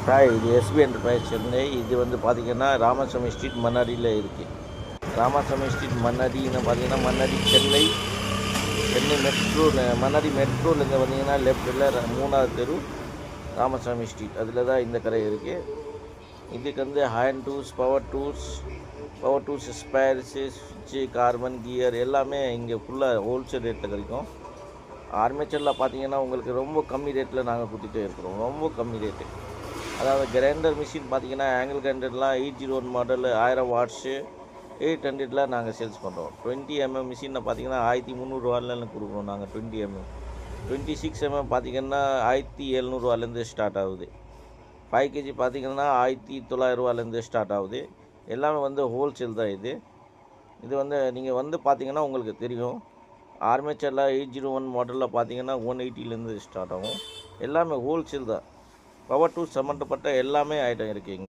Hi, இது SP enterprise Chennai. இது வந்து பார்த்திங்கன்னா ராமசாமி ஸ்ட்ரீட் மன்னாடியில் இருக்குது. ராமசாமி ஸ்ட்ரீட் மன்னாடின்னு பார்த்தீங்கன்னா மன்னாடி சென்னை மெட்ரோ, மன்னாடி மெட்ரோலேருந்து வந்தீங்கன்னா லெஃப்ட்டில் 3வது தெரு ராமசாமி ஸ்ட்ரீட், அதில் தான் இந்த கடை இருக்குது. இதுக்கு வந்து hand tools, power tools, spares, சுவிட்சு, கார்பன், கியர் எல்லாமே இங்கே ஃபுல்லாக ஹோல்சேல் ரேட்டில் கிடைக்கும். ஆர்மேச்சரில் பார்த்தீங்கன்னா உங்களுக்கு ரொம்ப கம்மி ரேட்டில் நாங்கள் கொடுத்துட்டே இருக்கிறோம். ரொம்ப கம்மி ரேட்டு. அதாவது கிரைண்டர் மிஷின் பார்த்தீங்கன்னா ஆங்கிள் கிரைண்டர்லாம் 801 மாடல் 1000 வாட்ஸு 800 நாங்கள் சேல்ஸ் பண்ணுறோம். 20 mm மிஷினில் பார்த்தீங்கன்னா 1300 கொடுக்குறோம் நாங்கள். 20 mm 26 mm பார்த்தீங்கன்னா 1700 ஸ்டார்ட் ஆகுது. 5 kg பார்த்தீங்கன்னா 1900 ஸ்டார்ட் ஆகுது. எல்லாமே வந்து ஹோல்சேல் தான். இது வந்து நீங்கள் வந்து பார்த்தீங்கன்னா உங்களுக்கு தெரியும். ஆர்மேச்சரில் 801 மாடலில் பார்த்தீங்கன்னா 180 ஸ்டார்ட் ஆகும். எல்லாமே ஹோல்சேல் தான். பவர் டூல்ஸ் சம்மந்தப்பட்ட எல்லாமே ஐட்டம் இருக்குது.